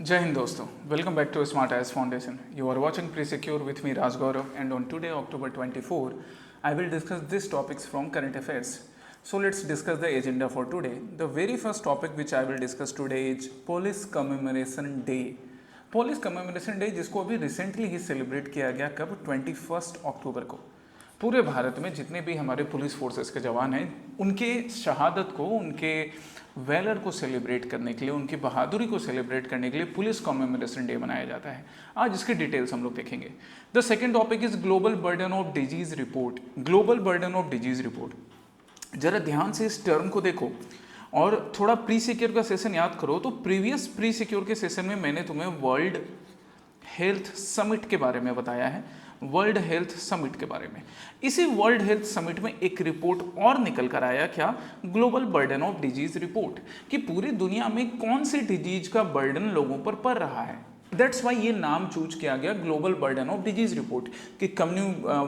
Jai Hind दोस्तों, welcome back to Smart Eyes Foundation. You are watching Pre-Secure with me Raj Gaurav, and on today October 24, I will discuss these topics from current affairs. So let's discuss the agenda for today. The very first topic which I will discuss today is Police Commemoration Day. Police Commemoration Day जिसको अभी recently ही celebrate किया गया, कब? 21 अक्टूबर को। पूरे भारत में जितने भी हमारे पुलिस फोर्सेस के जवान हैं, उनके शहादत को, उनके वैलर को सेलिब्रेट करने के लिए, उनकी बहादुरी को सेलिब्रेट करने के लिए पुलिस कॉमेमोरेशन डे मनाया जाता है। आज इसके डिटेल्स हम लोग देखेंगे। The second topic is global burden of disease report. Global burden of disease report, जरा ध्यान से इस टर्म को देखो और थोड़ा प्री सिक्योर का सेशन याद करो। तो प्रीवियस प्री सिक्योर के सेशन में मैंने तुम्हें वर्ल्ड हेल्थ समिट के बारे में बताया है, वर्ल्ड हेल्थ समिट के बारे में। इसी वर्ल्ड हेल्थ समिट में एक रिपोर्ट और निकल कर आया, क्या? Global burden of disease report, कि पूरी दुनिया में कौन सी डिजीज का बर्डन लोगों पर पड़ रहा है। दैट्स वाई ये नाम चूज किया गया, global burden of disease report, कि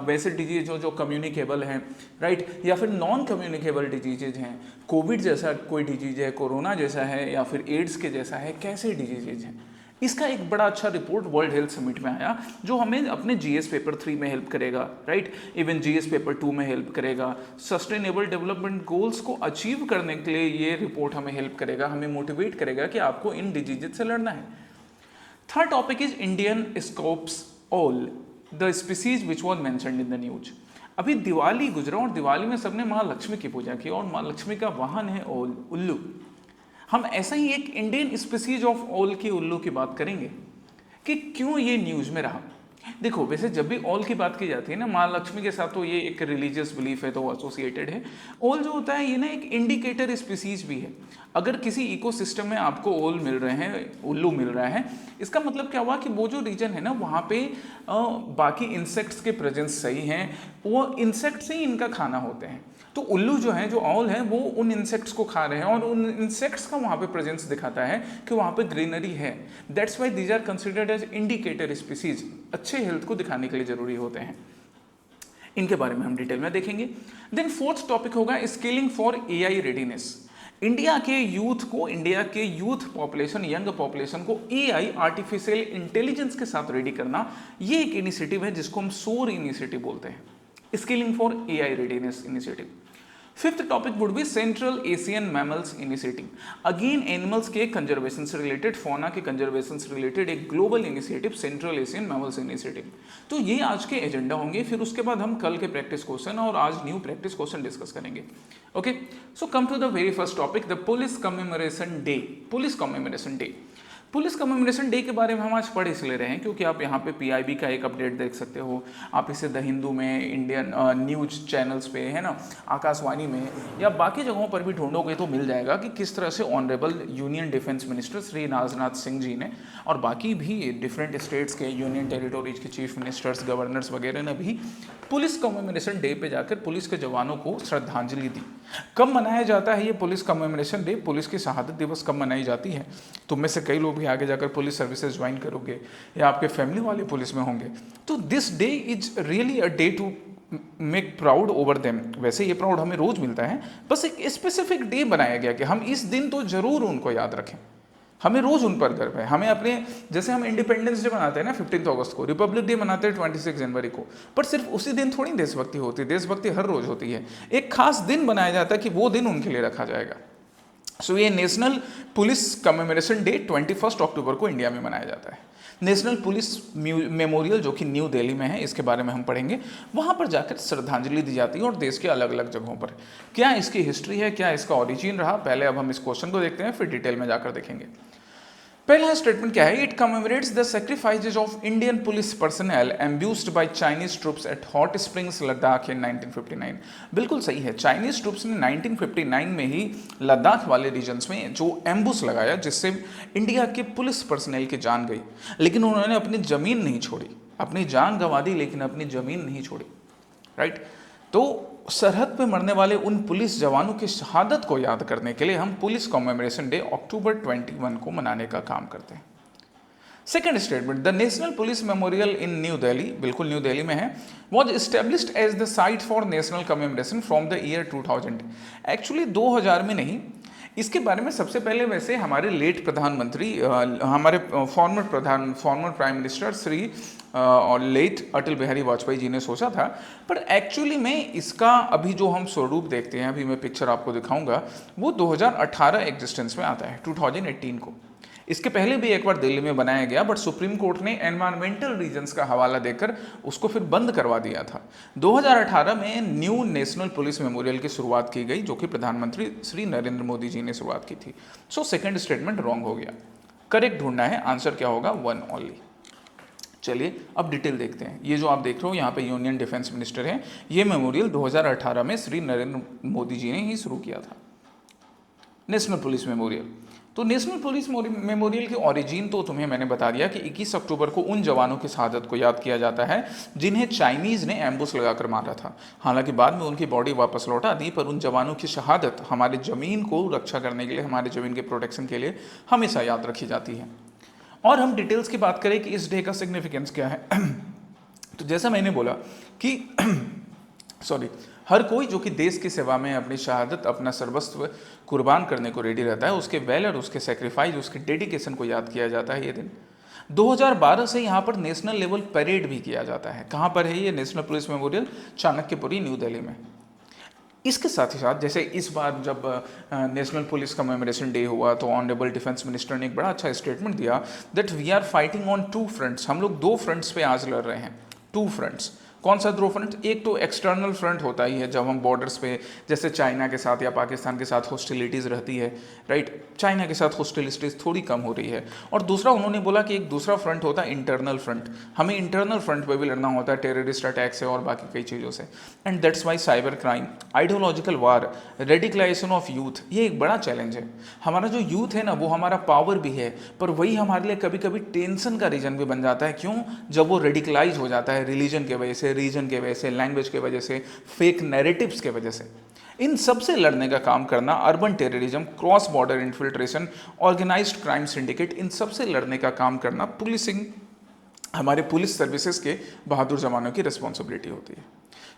वैसे डिजीज जो कम्युनिकेबल हैं, राइट, या फिर नॉन कम्युनिकेबल डिजीजेज हैं, कोविड जैसा कोई डिजीज है, कोरोना जैसा है, या फिर एड्स के जैसा है, कैसे डिजीजेज हैं। इसका एक बड़ा अच्छा रिपोर्ट वर्ल्ड हेल्थ समिट में आया, जो हमें अपने जीएस पेपर 3 में हेल्प करेगा, राइट, इवन जीएस पेपर 2 में हेल्प करेगा। सस्टेनेबल डेवलपमेंट गोल्स को अचीव करने के लिए ये रिपोर्ट हमें हेल्प करेगा, हमें मोटिवेट करेगा कि आपको इन डिजीजेज से लड़ना है। Third topic is Indian scopes all, the species which was mentioned in the news. अभी दिवाली गुजरा और दिवाली में सबने माँ लक्ष्मी की पूजा की, और माँ लक्ष्मी का वाहन है उल्लू। हम ऐसा ही एक इंडियन स्पीसीज ऑफ ओल की उल्लू की बात करेंगे कि क्यों ये न्यूज में रहा। देखो, वैसे जब भी ओल की बात की जाती है ना, माँ लक्ष्मी के साथ, तो ये एक रिलीजियस बिलीफ है, तो वो एसोसिएटेड है। ओल जो होता है ये ना एक इंडिकेटर स्पीसीज भी है। अगर किसी इकोसिस्टम में आपको ओल मिल रहे हैं, उल्लू मिल रहा है, इसका मतलब क्या हुआ कि वो जो रीजन है ना, वहाँ पे बाकी इंसेक्ट्स के प्रेजेंस सही हैं, वो इंसेक्ट्स ही इनका खाना होते हैं। तो उल्लू जो है, जो ऑल है, वो उन इंसेक्ट्स को खा रहे हैं, और उन इंसेक्ट्स का वहाँ पे प्रेजेंस दिखाता है कि वहाँ पे ग्रीनरी है। That's why these are considered as indicator species, अच्छे हेल्थ को दिखाने के लिए जरूरी होते हैं। इनके बारे में हम डिटेल में देखेंगे। देन फोर्थ टॉपिक होगा skilling for AI readiness. India के यूथ पॉपुलेशन, यंग पॉपुलेशन को एआई, आर्टिफिशियल इंटेलिजेंस के साथ रेडी करना, ये एक इनिशिएटिव है जिसको हम सोर इनिशिएटिव बोलते हैं, skilling for AI readiness initiative. Fifth topic would be central Asian mammals initiative. Again animals के कंजर्वेशन से रिलेटेड, फौना के कंजर्वेशन से रिलेटेड एक global initiative, central Asian mammals initiative. तो ये आज के एजेंडा होंगे। फिर उसके बाद हम कल के प्रैक्टिस क्वेश्चन और आज न्यू प्रैक्टिस क्वेश्चन डिस्कस करेंगे। Okay, so come to the very first topic, the police commemoration day. Police commemoration day, police commemoration day के बारे में हम आज पढ़ इसलिए रहे हैं क्योंकि आप यहाँ पे पीआईबी का एक अपडेट देख सकते हो, आप इसे द हिंदू में, इंडियन न्यूज चैनल्स पे, है ना, आकाशवाणी में या बाकी जगहों पर भी ढूंढोगे तो मिल जाएगा कि किस तरह से honourable union defence minister Shri Rajnath Singh ji ने और बाकी भी डिफरेंट स्टेट्स के, यूनियन टेरिटोरीज के चीफ मिनिस्टर्स, गवर्नर्स वगैरह ने भी पुलिस कमेमोरेशन डे पे जाकर पुलिस के जवानों को श्रद्धांजलि दी। कब मनाया जाता है ये पुलिस कमेमोरेशन डे? पुलिस की शहादत दिवस कब मनाई जाती है? तुम में से कई लोग भी आगे जाकर पुलिस सर्विसेज ज्वाइन करोगे या आपके फैमिली वाले पुलिस में होंगे, तो this day is really a day to make proud over them. वैसे ये प्राउड हमें रोज मिलता है, बस एक स्पेसिफिक डे बनाया गया कि हम इस दिन तो जरूर उनको याद रखें, हमें रोज उन पर गर्व है। हमें अपने, जैसे हम इंडिपेंडेंस डे मनाते हैं ना 15 अगस्त को, रिपब्लिक डे मनाते हैं 26 जनवरी को, पर सिर्फ उसी दिन थोड़ी देशभक्ति होती है, देशभक्ति हर रोज होती है। एक खास दिन बनाया जाता है कि वो दिन उनके लिए रखा जाएगा। सो ये नेशनल पुलिस कमेमोरेशन डे 21 अक्टूबर को इंडिया में मनाया जाता है। नेशनल पुलिस मेमोरियल जो कि न्यू दिल्ली में है, इसके बारे में हम पढ़ेंगे। वहाँ पर जाकर श्रद्धांजलि दी जाती है और देश के अलग अलग जगहों पर। क्या इसकी हिस्ट्री है, क्या इसका ओरिजिन रहा, पहले अब हम इस क्वेश्चन को देखते हैं, फिर डिटेल में जाकर देखेंगे। पहला स्टेटमेंट क्या है? It commemorates the sacrifices of Indian police personnel ambushed by Chinese troops at hot springs Ladakh in 1959। बिल्कुल सही है, चाइनीज ट्रूप्स ने 1959 में ही लद्दाख वाले रीजन्स में जो एम्बुस लगाया, जिससे इंडिया के पुलिस पर्सनल की जान गई, लेकिन उन्होंने अपनी जमीन नहीं छोड़ी। अपनी जान गंवा दी लेकिन अपनी जमीन नहीं छोड़ी, राइट। तो सरहद पे मरने वाले उन पुलिस जवानों की शहादत को याद करने के लिए हम पुलिस कमेमोरेशन डे अक्टूबर 21 को मनाने का काम करते हैं। Second statement, the national police memorial in New Delhi, बिल्कुल न्यू दिल्ली में है, was established as the site for national commemoration from the year 2000। Actually 2000 में नहीं, इसके बारे में सबसे पहले वैसे हमारे लेट प्रधानमंत्री हमारे फॉर्मर प्राइम मिनिस्टर श्री और लेट अटल बिहारी वाजपेयी जी ने सोचा था, पर एक्चुअली में इसका अभी जो हम स्वरूप देखते हैं, अभी मैं पिक्चर आपको दिखाऊंगा, वो 2018 एग्जिस्टेंस में आता है, 2018 को। इसके पहले भी एक बार दिल्ली में बनाया गया, बट सुप्रीम कोर्ट ने एनवायरमेंटल रीजंस का हवाला देकर उसको फिर बंद करवा दिया था। 2018 में न्यू नेशनल पुलिस मेमोरियल की शुरुआत की गई, जो कि प्रधानमंत्री श्री नरेंद्र मोदी जी ने शुरुआत की थी। सो सेकंड स्टेटमेंट रॉन्ग हो गया, करेक्ट ढूंढना है, आंसर क्या होगा, 1 ओनली। चलिए अब डिटेल देखते हैं। ये जो आप देख रहे हो यहाँ पे यूनियन डिफेंस मिनिस्टर है, ये मेमोरियल 2018 में श्री नरेंद्र मोदी जी ने ही शुरू किया था, नेशनल पुलिस मेमोरियल। तो नेशनल पुलिस मेमोरियल की ओरिजिन तो तुम्हें मैंने बता दिया कि 21 अक्टूबर को उन जवानों की शहादत को याद किया जाता है जिन्हें चाइनीज़ ने एम्बुश लगाकर मारा था। हालांकि बाद में उनकी बॉडी वापस लौटा दी, पर उन जवानों की शहादत हमारे ज़मीन को रक्षा करने के लिए, हमारे ज़मीन के प्रोटेक्शन के लिए हमेशा याद रखी जाती है। और हम डिटेल्स की बात करें कि इस डे का सिग्निफिकेंस क्या है तो जैसा मैंने बोला कि हर कोई जो कि देश की सेवा में अपनी शहादत, अपना सर्वस्व कुर्बान करने को रेडी रहता है, उसके वैलर, उसके सेक्रीफाइस, उसके डेडिकेशन को याद किया जाता है ये दिन। 2012 से यहाँ पर नेशनल लेवल परेड भी किया जाता है। कहाँ पर है ये national police memorial? Chanakyapuri, new Delhi में। इसके साथ ही साथ जैसे इस बार जब नेशनल पुलिस कमेमोरेशन डे हुआ तो ऑनरेबल डिफेंस मिनिस्टर ने एक बड़ा अच्छा स्टेटमेंट दिया that we are fighting on 2 fronts. हम लोग 2 फ्रंट्स पे आज लड़ रहे हैं, 2 फ्रंट्स। कौन सा 2 फ्रंट? एक तो एक्सटर्नल फ्रंट होता ही है, जब हम बॉर्डर्स पे जैसे चाइना के साथ या पाकिस्तान के साथ हॉस्टिलिटीज़ रहती है, राइट, चाइना के साथ हॉस्टिलिटीज़ थोड़ी कम हो रही है। और दूसरा उन्होंने बोला कि एक दूसरा फ्रंट होता है इंटरनल फ्रंट, हमें इंटरनल फ्रंट पे भी लड़ना होता है, टेररिस्ट अटैक से और बाकी कई चीज़ों से। And that's why cyber crime, ideological war, radicalization of youth, ये एक बड़ा चैलेंज है। हमारा जो यूथ है ना, वो हमारा पावर भी है, पर वही हमारे लिए कभी कभी टेंशन का रीजन भी बन जाता है। क्यों? जब वो रेडिकलाइज हो जाता है रिलीजन के वजह से, रीजन के वजह से, लैंग्वेज के वजह से, फेक नैरेटिव्स के वजह से। इन सब से लड़ने का काम करना, urban terrorism, cross border infiltration, organised crime syndicate, इन सब से लड़ने का काम करना पुलिसिंग, हमारे पुलिस सर्विसेज के बहादुर जवानों की रिस्पॉन्सिबिलिटी होती है।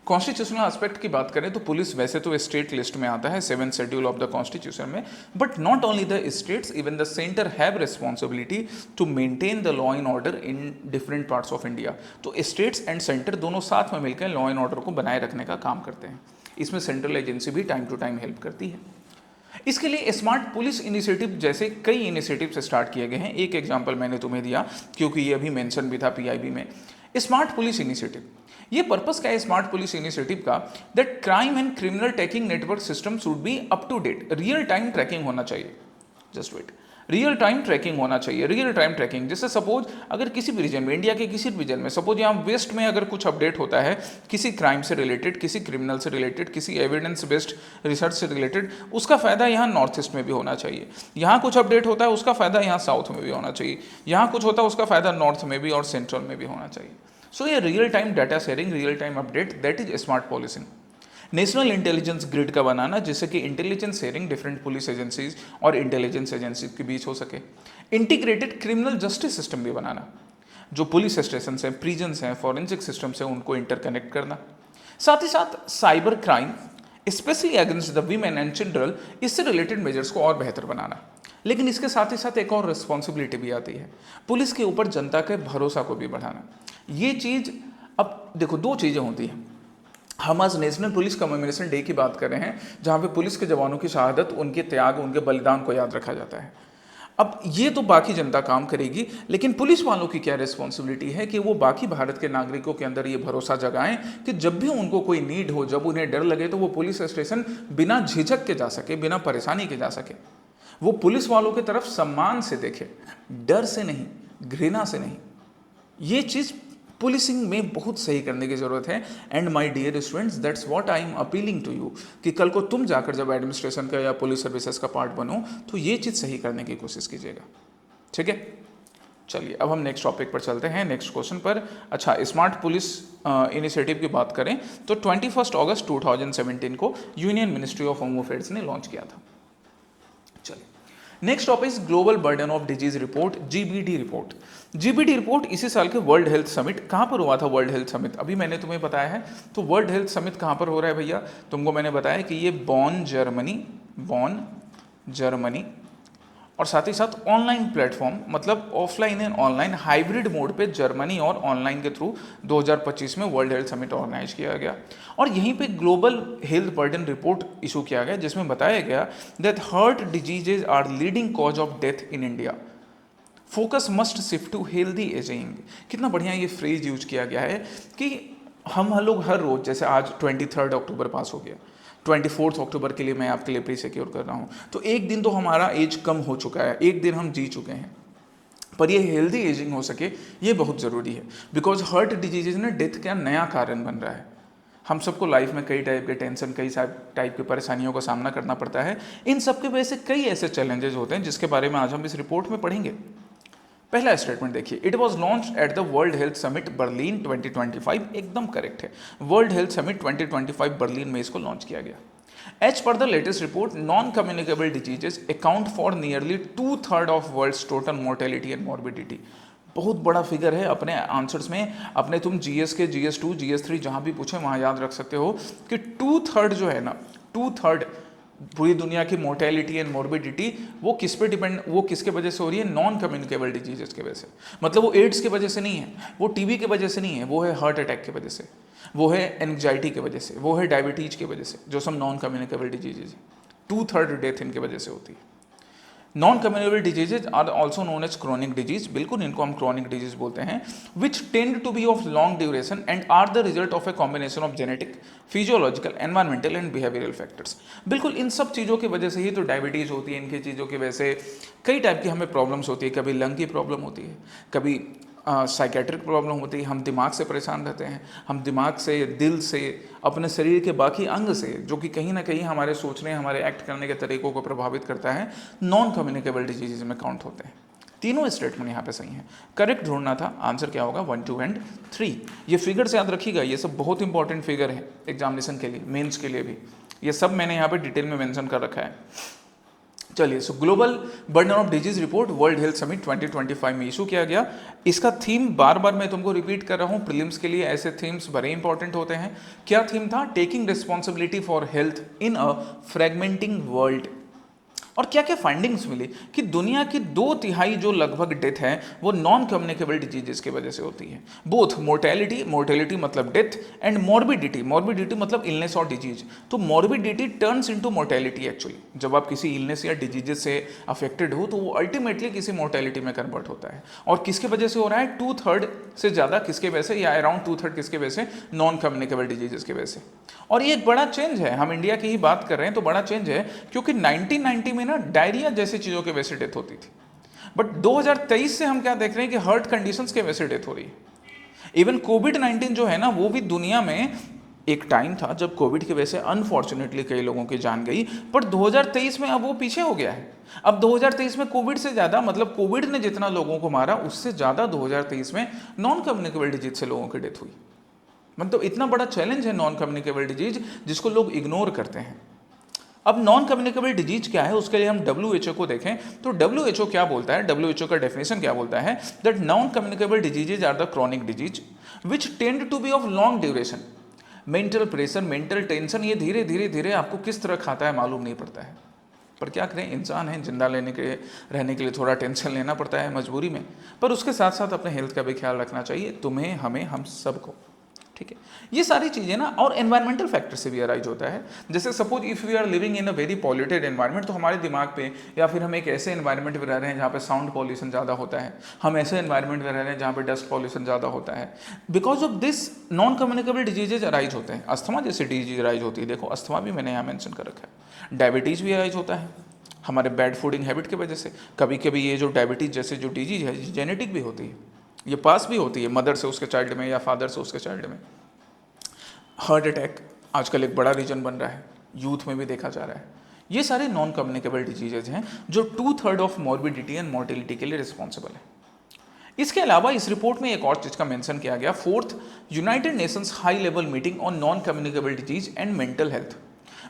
कॉन्स्टिट्यूशनल एस्पेक्ट की बात करें तो पुलिस वैसे तो स्टेट लिस्ट में आता है 7th schedule of the constitution में, but not only the states, even the centre have responsibility to maintain the law and order in different parts of India. तो स्टेट्स एंड सेंटर दोनों साथ में मिलकर law and order को बनाए रखने का काम करते हैं। इसमें सेंट्रल एजेंसी भी टाइम टू टाइम हेल्प करती है। इसके लिए स्मार्ट पुलिस इनिशिएटिव जैसे कई इनिशिएटिव्स स्टार्ट किए गए हैं। एक एग्जांपल मैंने तुम्हें दिया क्योंकि ये अभी मेंशन भी था पीआईबी में। स्मार्ट पुलिस इनिशिएटिव, ये पर्पस क्या है स्मार्ट पुलिस इनिशिएटिव का? That crime and criminal tracking network system should be up to date, real time tracking होना चाहिए। Just wait, real time tracking होना चाहिए, रियल टाइम ट्रैकिंग। जैसे सपोज अगर किसी भी रीजन में, इंडिया के किसी भी रीजन में, सपोज यहाँ वेस्ट में अगर कुछ अपडेट होता है किसी क्राइम से रिलेटेड, किसी क्रिमिनल से रिलेटेड, किसी एविडेंस बेस्ड रिसर्च से रिलेटेड, उसका फायदा यहाँ नॉर्थ ईस्ट में भी होना चाहिए। यहाँ कुछ अपडेट होता है उसका फायदा यहाँ साउथ में भी होना चाहिए। यहाँ कुछ होता है उसका फायदा नॉर्थ में भी और सेंट्रल में भी होना चाहिए। सो ये real time data sharing, real time update, that is smart policing. National intelligence grid का बनाना, जिससे कि intelligence sharing different police agencies और इंटेलिजेंस एजेंसीज के बीच हो सके। इंटीग्रेटेड क्रिमिनल जस्टिस सिस्टम भी बनाना, जो पुलिस स्टेशन हैं, प्रिजन्स हैं, फॉरेंसिक सिस्टम से उनको इंटरकनेक्ट करना। साथ ही साथ cyber crime specially against the women and children, इससे रिलेटेड मेजर्स को और बेहतर बनाना। लेकिन इसके साथ ही साथ एक और रिस्पॉन्सिबिलिटी भी आती है, पुलिस के ऊपर जनता के भरोसा को भी बढ़ाना। ये चीज़, अब देखो 2 चीज़ें होती हैं। हम आज नेशनल पुलिस कमेमोरेशन डे की बात कर रहे हैं, जहाँ पे पुलिस के जवानों की शहादत, उनके त्याग, उनके बलिदान को याद रखा जाता है। अब ये तो बाकी जनता काम करेगी, लेकिन पुलिस वालों की क्या रिस्पॉन्सिबिलिटी है कि वो बाकी भारत के नागरिकों के अंदर ये भरोसा जगाएं कि जब भी उनको कोई नीड हो, जब उन्हें डर लगे, तो वो पुलिस स्टेशन बिना झिझक के जा सके, बिना परेशानी के जा सके। वो पुलिस वालों की तरफ सम्मान से देखे, डर से नहीं, घृणा से नहीं। ये चीज़ पुलिसिंग में बहुत सही करने की ज़रूरत है। And my dear students, that's what I am appealing to you कि कल को तुम जाकर जब एडमिनिस्ट्रेशन का या पुलिस सर्विसेज का पार्ट बनो तो ये चीज़ सही करने की कोशिश कीजिएगा। ठीक है, चलिए अब हम नेक्स्ट टॉपिक पर चलते हैं, नेक्स्ट क्वेश्चन पर। अच्छा, स्मार्ट पुलिस इनिशिएटिव की बात करें तो 21 अगस्त 2017 को union ministry of home affairs ने लॉन्च किया था। चलिए next topic is global burden of disease report, GBD report. GBD report इसी साल के वर्ल्ड हेल्थ समिट, कहाँ पर हुआ था वर्ल्ड हेल्थ समिट? अभी मैंने तुम्हें बताया है। तो वर्ल्ड हेल्थ समिट कहाँ पर हो रहा है भैया? तुमको मैंने बताया कि ये बॉन जर्मनी, और साथ ही साथ ऑनलाइन प्लेटफॉर्म मतलब offline and online hybrid mode पे जर्मनी और ऑनलाइन के थ्रू 2025 में वर्ल्ड हेल्थ समिट ऑर्गेनाइज किया गया। और यहीं पे global health burden report issue किया गया जिसमें बताया गया that heart diseases are leading cause of death in India, focus must shift to healthy ageing. कितना बढ़िया ये फ्रेज यूज किया गया है कि हम लोग हर रोज, जैसे आज 23 अक्टूबर पास हो गया, 24 अक्टूबर के लिए मैं आपके लिए प्री सिक्योर कर रहा हूँ, तो एक दिन तो हमारा एज कम हो चुका है, एक दिन हम जी चुके हैं, पर ये हेल्दी एजिंग हो सके ये बहुत ज़रूरी है। बिकॉज हार्ट डिजीजेज ने डेथ का नया कारण बन रहा है। हम सबको लाइफ में कई टाइप के टेंशन, कई टाइप की परेशानियों का सामना करना पड़ता है। इन सब की वजह से कई ऐसे चैलेंजेस होते हैं जिसके बारे में आज हम इस रिपोर्ट में पढ़ेंगे। पहला स्टेटमेंट देखिए, it was launch at the world health summit Berlin 2025, एकदम करेक्ट है, वर्ल्ड हेल्थ समिट 2025 बर्लिन में इसको लॉन्च किया गया। As per the latest report, non communicable diseases account for nearly 2/3 of world's total mortality and morbidity. बहुत बड़ा figure है। अपने आंसर्स में अपने तुम जीएस के GS2 GS3 जहाँ भी पूछे वहाँ याद रख सकते हो कि 2/3 जो है ना, 2/3 पूरी दुनिया की मोर्टेलिटी एंड मॉर्बिडिटी वो किस पे डिपेंड, वो किसके वजह से हो रही है? नॉन कम्युनिकेबल डिजीजेस की वजह से। मतलब वो एड्स की वजह से नहीं है, वो टीबी की वजह से नहीं है, वो है हार्ट अटैक की वजह से, वो है एंग्जाइटी की वजह से, वो है डायबिटीज की वजह से, जो सब नॉन कम्युनिकेबल डिजीजेज है। 2/3 डेथ इनकी वजह से होती है। Non communicable diseases are also known as chronic disease, बिल्कुल इनको हम क्रॉनिक डिजीज बोलते हैं, which tend to be of long duration and are the result of a combination of genetic, physiological, environmental and behavioural factors. बिल्कुल इन सब चीज़ों की वजह से ही तो डायबिटीज़ होती है। इनकी चीज़ों की वजह से कई टाइप की हमें प्रॉब्लम्स होती है। कभी लंग की प्रॉब्लम होती है, कभी साइकेट्रिक प्रॉब्लम होती है, हम दिमाग से परेशान रहते हैं, हम दिमाग से, दिल से, अपने शरीर के बाकी अंग से, जो कि कहीं ना कहीं हमारे सोचने, हमारे एक्ट करने के तरीकों को प्रभावित करता है, नॉन कम्युनिकेबल डिजीज में काउंट होते हैं। तीनों स्टेटमेंट यहाँ पे सही हैं। करेक्ट ढूंढना था, आंसर क्या होगा? 1, 2 एंड 3। ये फिगर से याद रखिएगा, ये सब बहुत इंपॉर्टेंट फिगर है एग्जामिनेशन के लिए, मेंस के लिए भी। ये सब मैंने यहाँ पे डिटेल में मेंशन कर रखा है। चलिए, सो global burden of disease report world health summit 2025 में इशू किया गया। इसका थीम बार बार मैं तुमको रिपीट कर रहा हूँ, प्रीलिम्स के लिए ऐसे थीम्स बड़े इंपॉर्टेंट होते हैं। क्या थीम था? Taking responsibility for health in a फ्रेगमेंटिंग world. और क्या क्या फाइंडिंग्स मिली कि दुनिया की 2/3 जो लगभग डेथ है वो नॉन कम्युनिकेबल डिजीजेस की वजह से होती है। बोथ मोर्टेलिटी, मोर्टेलिटी मतलब डेथ, एंड मॉर्बिडिटी, मॉर्बिडिटी मतलब इलनेस और डिजीज। तो morbidity turns into mortality actually. जब आप किसी इलनेस या डिजीजेस से अफेक्टेड हो तो वो अल्टीमेटली किसी मोर्टेलिटी में कन्वर्ट होता है। और किसके वजह से हो रहा है? 2/3 से ज़्यादा किसके वजह से, या अराउंड 2/3 किसके वजह से? नॉन कम्युनिकेबल डिजीजेस की वजह से। और ये एक बड़ा चेंज है, हम इंडिया की ही बात कर रहे हैं तो बड़ा चेंज है, क्योंकि 1990 में ना डायरिया जैसी चीज़ों की वजह से डेथ होती थी, बट 2023 से हम क्या देख रहे हैं कि हार्ट कंडीशंस की वजह से डेथ हो रही है। इवन कोविड-19 जो है ना, वो भी दुनिया में एक टाइम था जब कोविड की वजह से अनफॉर्चुनेटली कई लोगों की जान गई, पर 2023 में अब वो पीछे हो गया है। अब 2023 में कोविड से ज़्यादा, मतलब कोविड ने जितना लोगों को मारा उससे ज़्यादा 2023 में नॉन कम्युनिकेबल डिजीज से लोगों की डेथ हुई। मतलब इतना बड़ा चैलेंज है नॉन कम्युनिकेबल डिजीज, जिसको लोग इग्नोर करते हैं। अब नॉन कम्युनिकेबल डिजीज क्या है, उसके लिए हम WHO को देखें तो WHO क्या बोलता है? WHO का डेफिनेशन क्या बोलता है? That non communicable diseases are the chronic disease which tend to be of long duration. Mental pressure, mental tension, ये धीरे धीरे धीरे आपको किस तरह खाता है मालूम नहीं पड़ता है, पर क्या करें, इंसान है, जिंदा रहने के लिए थोड़ा टेंशन लेना पड़ता है मजबूरी में। पर उसके साथ साथ अपने हेल्थ का भी ख्याल रखना चाहिए, तुम्हें, हमें, हम सबको। ठीक है, ये सारी चीज़ें ना, और एनवायरमेंटल फैक्टर से भी अराइज होता है। जैसे suppose if we are living in a very polluted environment, तो हमारे दिमाग पे, या फिर हम एक ऐसे एनवायरनमेंट में रह रहे हैं जहाँ पे साउंड पॉल्यूशन ज़्यादा होता है, हम ऐसे एनवायरनमेंट में रह रहे हैं जहाँ पे डस्ट पॉल्यूशन ज़्यादा होता है, because of this non communicable diseases arise होते हैं। अस्थमा जैसी डिजीज अराइज होती है, देखो अस्थमा भी मैंने यहाँ मेंशन कर रखा है। डायबिटीज़ भी अराइज होता है हमारे बैड फूडिंग हैबिट की वजह से। कभी कभी ये जो डायबिटीज़ जैसे जो डिजीज है, जेनेटिक भी होती है, ये पास भी होती है मदर से उसके चाइल्ड में या फादर से उसके चाइल्ड में। हार्ट अटैक आजकल एक बड़ा रीजन बन रहा है, यूथ में भी देखा जा रहा है। ये सारे नॉन कम्युनिकेबल डिजीजेज हैं जो 2/3 ऑफ मॉर्बिडिटी एंड मोर्टेलिटी के लिए रिस्पॉन्सिबल है। इसके अलावा इस रिपोर्ट में एक और चीज़ का मेंशन किया गया, 4th United Nations high level meeting on non communicable disease and mental health.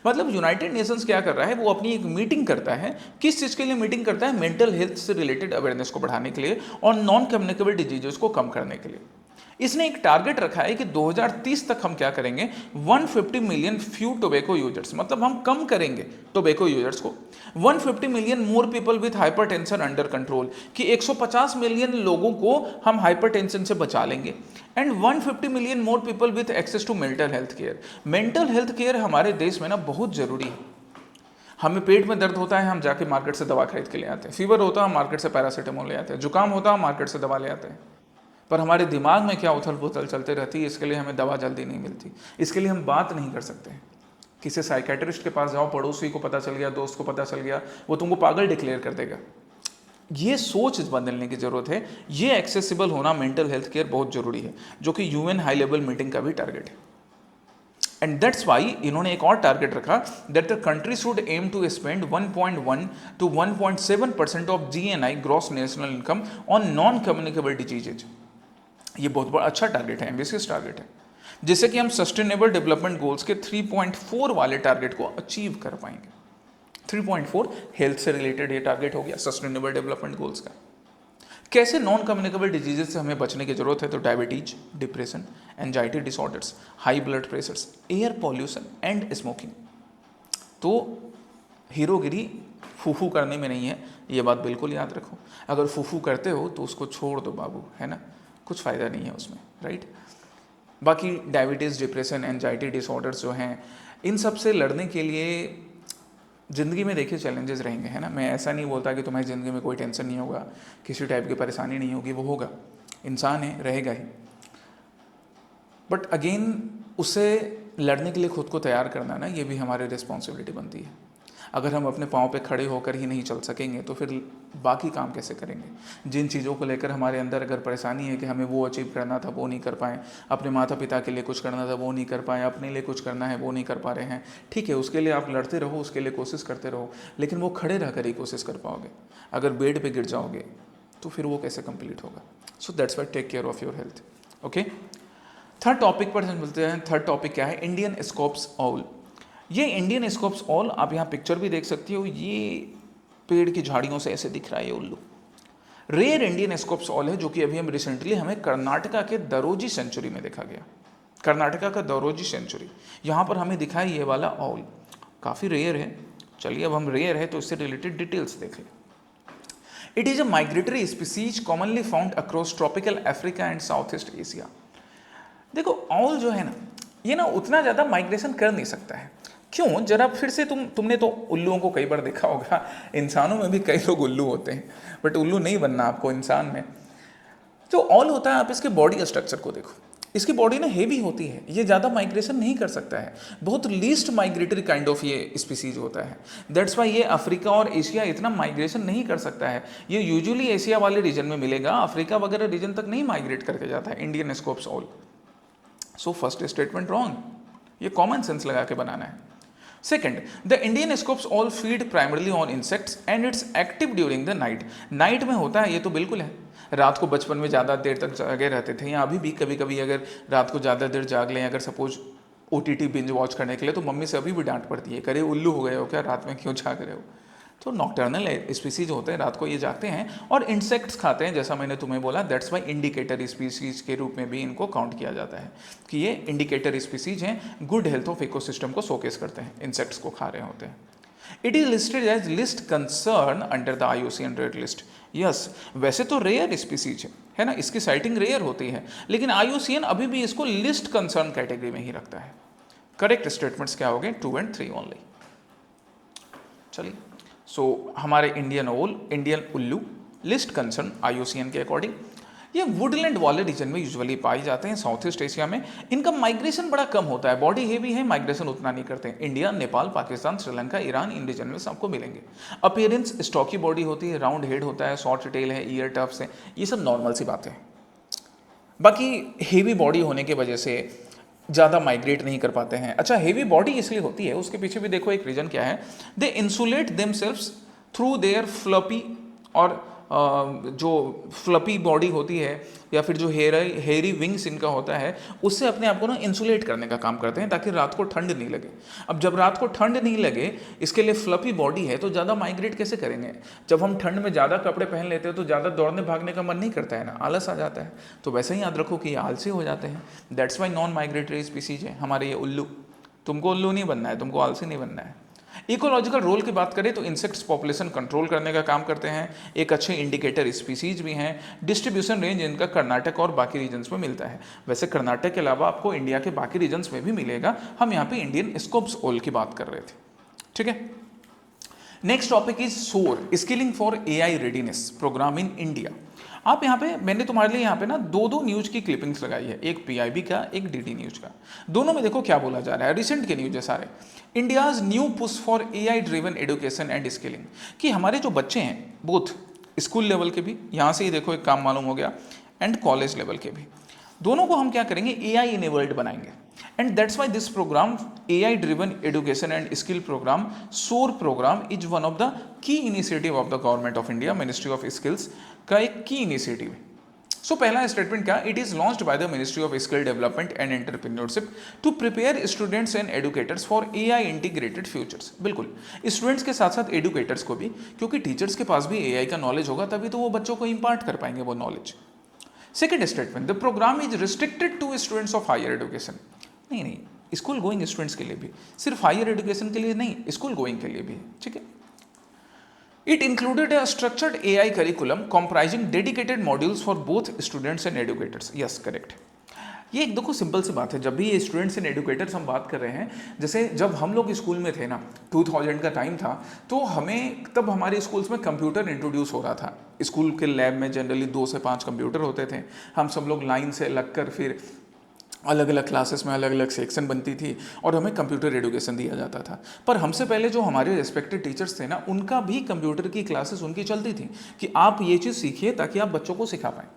मतलब यूनाइटेड नेशंस क्या कर रहा है, वो अपनी एक मीटिंग करता है। किस चीज़ के लिए मीटिंग करता है? मेंटल हेल्थ से रिलेटेड अवेयरनेस को बढ़ाने के लिए और नॉन कम्युनिकेबल डिजीजेस को कम करने के लिए। इसने एक टारगेट रखा है कि 2030 तक हम क्या करेंगे, 150 मिलियन फ्यू टोबैको यूजर्स, मतलब हम कम करेंगे टोबैको यूजर्स को। 150 million more people with hypertension under control, कि 150 मिलियन लोगों को हम हाइपरटेंशन से बचा लेंगे। And 150 million more people with access to mental health care. Mental health care हमारे देश में ना बहुत जरूरी है। हमें पेट में दर्द होता है, हम जाके मार्केट से दवा खरीद के ले आते हैं। फीवर होता है, हम मार्केट से पैरासीटामोल ले आते हैं। जुकाम होता है, हम मार्केट से दवा ले आते हैं। पर हमारे दिमाग में क्या उथल पुथल चलते रहती है, इसके लिए हमें दवा जल्दी नहीं मिलती। इसके लिए हम बात नहीं कर सकते। किसी साइकेट्रिस्ट के पास जाओ, पड़ोसी को पता चल गया, दोस्त को पता चल गया, वो तुमको पागल डिक्लेयर कर देगा। ये सोच बदलने की जरूरत है। ये एक्सेसिबल होना मेंटल हेल्थ केयर बहुत जरूरी है, जो कि यूएन हाई लेवल मीटिंग का भी टारगेट है। एंड दैट्स वाई इन्होंने एक और टारगेट रखा, that the country should aim to spend 1.1 to 1.7% of GNI gross national income on non communicable diseases. ये बहुत बड़ा अच्छा टारगेट है, एम्बिशियस टारगेट है, जिससे कि हम सस्टेनेबल डेवलपमेंट गोल्स के 3.4 वाले टारगेट को अचीव कर पाएंगे। 3.4 हेल्थ से रिलेटेड ये टारगेट हो गया सस्टेनेबल डेवलपमेंट गोल्स का। कैसे नॉन कम्युनिकेबल डिजीजेज से हमें बचने की जरूरत है, तो diabetes, depression, anxiety disorders, high blood pressures, air pollution and smoking. तो हीरोगिरी फूफू करने में नहीं है, ये बात बिल्कुल याद रखो। अगर फूफू करते हो तो उसको छोड़ दो बाबू, है ना, कुछ फ़ायदा नहीं है उसमें, राइट। बाकी डायबिटीज़, डिप्रेशन, एंजाइटी डिसऑर्डर्स जो हैं, इन सब से लड़ने के लिए ज़िंदगी में देखिए चैलेंजेस रहेंगे, है ना। मैं ऐसा नहीं बोलता कि तुम्हारी ज़िंदगी में कोई टेंशन नहीं होगा, किसी टाइप की परेशानी नहीं होगी, वो होगा, इंसान है, रहेगा ही। बट अगेन उससे लड़ने के लिए खुद को तैयार करना ना, ये भी हमारी रिस्पॉन्सिबिलिटी बनती है। अगर हम अपने पाँव पे खड़े होकर ही नहीं चल सकेंगे तो फिर बाकी काम कैसे करेंगे। जिन चीज़ों को लेकर हमारे अंदर अगर परेशानी है कि हमें वो अचीव करना था वो नहीं कर पाए, अपने माता पिता के लिए कुछ करना था वो नहीं कर पाए, अपने लिए कुछ करना है वो नहीं कर पा रहे हैं, ठीक है, उसके लिए आप लड़ते रहो, उसके लिए कोशिश करते रहो, लेकिन वो खड़े रह कर ही कोशिश कर पाओगे। अगर बेड पर गिर जाओगे तो फिर वो कैसे कंप्लीट होगा। So that's why take care of your health. Okay, third topic पर मिलते हैं। थर्ड टॉपिक क्या है, इंडियन स्कॉप्स ऑल। ये इंडियन स्कॉप्स ऑल, आप यहाँ पिक्चर भी देख सकती हो, ये पेड़ की झाड़ियों से ऐसे दिख रहा है ये उल्लू। रेयर इंडियन स्कॉप्स ऑल है, जो कि अभी हम रिसेंटली हमें कर्नाटका के दरोजी सेंचुरी में देखा गया। कर्नाटका का दरोजी सेंचुरी, यहाँ पर हमें दिखा है ये वाला ऑल, काफ़ी रेयर है। चलिए अब हम रेयर है तो इससे रिलेटेड डिटेल्स देखें। It is a migratory species commonly found across tropical Africa and south east Asia. देखो ऑल जो है ना, ये ना उतना ज़्यादा माइग्रेशन कर नहीं सकता है। क्यों, जरा फिर से तुमने तो उल्लुओं को कई बार देखा होगा, इंसानों में भी कई लोग उल्लू होते हैं, बट उल्लू नहीं बनना आपको इंसान में। जो ऑल होता है, आप इसके बॉडी स्ट्रक्चर को देखो, इसकी बॉडी ना हेवी होती है, ये ज़्यादा माइग्रेशन नहीं कर सकता है, बहुत लीस्ट माइग्रेटरी काइंड ऑफ ये स्पीसीज होता है। दैट्स वाई ये अफ्रीका और एशिया इतना माइग्रेशन नहीं कर सकता है। ये यूजुअली एशिया वाले रीजन में मिलेगा, अफ्रीका वगैरह रीजन तक नहीं माइग्रेट करके जाता है Indian scops all. So first statement wrong, ये कॉमन सेंस लगा के बनाना है। Second, the Indian scops all feed primarily on insects and it's active during the night. Night में होता है, ये तो बिल्कुल है। रात को बचपन में ज़्यादा देर तक जागे रहते थे, या अभी भी कभी कभी अगर रात को ज़्यादा देर जाग लें, अगर सपोज OTT बिंज वॉच करने के लिए, तो मम्मी से अभी भी डांट पड़ती है, करे उल्लू हो गए हो क्या, रात में क्यों जाग रहे हो। तो नॉक्टर्नल स्पीसीज होते हैं, रात को ये जागते हैं और इंसेक्ट्स खाते हैं, जैसा मैंने तुम्हें बोला। दैट्स वाई इंडिकेटर स्पीसीज के रूप में भी इनको काउंट किया जाता है कि ये इंडिकेटर स्पीसीज हैं, गुड हेल्थ ऑफ इकोसिस्टम को शोकेस करते हैं, इंसेक्ट्स को खा रहे होते हैं। It is listed as least concern under the IUCN red list. Yes, वैसे तो रेयर स्पीसीज है ना, इसकी साइटिंग रेयर होती है, लेकिन IUCN अभी भी इसको लिस्ट कंसर्न कैटेगरी में ही रखता है। करेक्ट स्टेटमेंट्स क्या हो गए, 2 और 3 ओनली। चलिए, सो हमारे इंडियन उल्लू लिस्ट कंसर्न IUCN के अकॉर्डिंग, ये वुडलैंड वाले रीजन में यूजुअली पाए जाते हैं, साउथ ईस्ट एशिया में। इनका माइग्रेशन बड़ा कम होता है, बॉडी हेवी है, माइग्रेशन उतना नहीं करते हैं। इंडिया, नेपाल, पाकिस्तान, श्रीलंका, ईरान, इन रीजन में सबको मिलेंगे। अपीयरेंस स्टॉकी बॉडी होती है, राउंड हेड होता है, शॉर्ट टेल है, ईयर टफ्स है, ये सब नॉर्मल सी बात है। बाकी हेवी बॉडी होने की वजह से ज़्यादा माइग्रेट नहीं कर पाते हैं। अच्छा, हेवी बॉडी इसलिए होती है, उसके पीछे भी देखो एक रीजन क्या है, they insulate themselves through their fluffy और जो फ्लपी बॉडी होती है या फिर जो हेयरी विंग्स इनका होता है, उससे अपने आप को ना इंसुलेट करने का काम करते हैं ताकि रात को ठंड नहीं लगे। अब जब रात को ठंड नहीं लगे, इसके लिए फ्लपी बॉडी है, तो ज़्यादा माइग्रेट कैसे करेंगे? जब हम ठंड में ज़्यादा कपड़े पहन लेते हैं तो ज़्यादा दौड़ने भागने का मन नहीं करता है ना, आलस आ जाता है। तो वैसे ही याद रखो कि ये आलसी हो जाते हैं। That's why non migratory species है हमारे ये उल्लू। तुमको उल्लू नहीं बनना है, तुमको आलसी नहीं बनना है। इकोलॉजिकल रोल की बात करें तो इंसेक्ट्स पॉपुलेशन कंट्रोल करने का काम करते हैं, एक अच्छे इंडिकेटर स्पीसीज भी हैं। डिस्ट्रीब्यूशन रेंज इनका कर्नाटक और बाकी रीजन्स में मिलता है। वैसे कर्नाटक के अलावा आपको इंडिया के बाकी रीजन्स में भी मिलेगा। हम यहाँ पे इंडियन स्कोप्स ओल की बात कर रहे थे, ठीक है। Next topic is SOAR, skilling for AI readiness program in India. आप यहाँ पे, मैंने तुम्हारे लिए यहाँ पे ना दो न्यूज की क्लिपिंग्स लगाई है, एक पीआईबी का, एक डीडी न्यूज का। दोनों में देखो क्या बोला जा रहा है, रिसेंट के न्यूज है सारे। India's new push for AI driven education and skilling, कि हमारे जो बच्चे हैं बोथ स्कूल लेवल के भी, यहाँ से ही देखो एक काम मालूम हो गया, एंड कॉलेज लेवल के भी, दोनों को हम क्या करेंगे, एआई इनेबल्ड बनाएंगे। And that's why this programme AI driven education and skill programme SOAR programme is one of the key initiative of the government of India, ministry of skills का एक की इनिशिएटिव है। So पहला statement क्या, it is launched by the ministry of skill development and entrepreneurship to prepare students and educators for AI integrated futures. बिल्कुल, students के साथ साथ educators को भी, क्योंकि टीचर्स के पास भी एआई का नॉलेज होगा तभी तो वो बच्चों को इम्पार्ट कर पाएंगे वो knowledge. Second statement, the program is restricted to students of higher education. नहीं, स्कूल गोइंग स्टूडेंट्स के लिए भी, सिर्फ हायर एजुकेशन के लिए नहीं, स्कूल गोइंग के लिए भी, ठीक है। It included a structured AI curriculum comprising dedicated modules for both students and educators। Yes, correct. ये एक देखो सिंपल सी बात है, जब भी ये स्टूडेंट्स एंड एडुकेटर्स हम बात कर रहे हैं, जैसे जब हम लोग स्कूल में थे ना, 2000 का टाइम था, तो हमें तब हमारे स्कूल्स में कंप्यूटर इंट्रोड्यूस हो रहा था। स्कूल के लैब में जनरली 2 से 5 कंप्यूटर होते थे। हम सब लोग लाइन से लगकर फिर अलग अलग क्लासेस में अलग अलग सेक्शन बनती थी और हमें कंप्यूटर एजुकेशन दिया जाता था। पर हमसे पहले जो हमारे रिस्पेक्टेड टीचर्स थे ना, उनका भी कंप्यूटर की क्लासेस उनकी चलती थी कि आप ये चीज़ सीखिए ताकि आप बच्चों को सिखा पाएँ।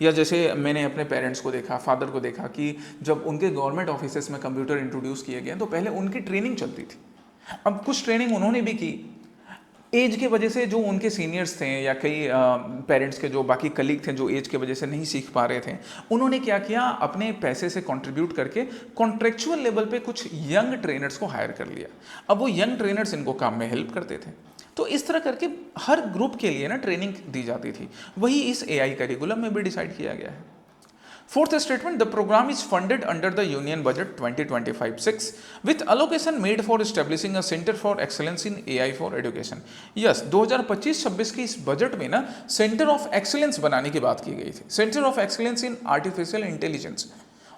या जैसे मैंने अपने पेरेंट्स को देखा, फादर को देखा कि जब उनके गवर्नमेंट ऑफिसेस में कंप्यूटर इंट्रोड्यूस किए गए तो पहले उनकी ट्रेनिंग चलती थी। अब कुछ ट्रेनिंग उन्होंने भी की, एज के वजह से जो उनके सीनियर्स थे या कई पेरेंट्स के जो बाकी कलीग थे जो एज के वजह से नहीं सीख पा रहे थे, उन्होंने क्या किया, अपने पैसे से कंट्रीब्यूट करके कॉन्ट्रेक्चुअल लेवल पे कुछ यंग ट्रेनर्स को हायर कर लिया। अब वो यंग ट्रेनर्स इनको काम में हेल्प करते थे। तो इस तरह करके हर ग्रुप के लिए ना ट्रेनिंग दी जाती थी। वही इस एआई करिकुलम में भी डिसाइड किया गया है। Fourth statement, the program is funded under the Union Budget 2025-6 with allocation made for establishing a Center for Excellence in AI for Education। Yes, 2025-26 के इस बजट में ना सेंटर ऑफ एक्सीलेंस बनाने की बात की गई थी, centre of excellence in artificial intelligence,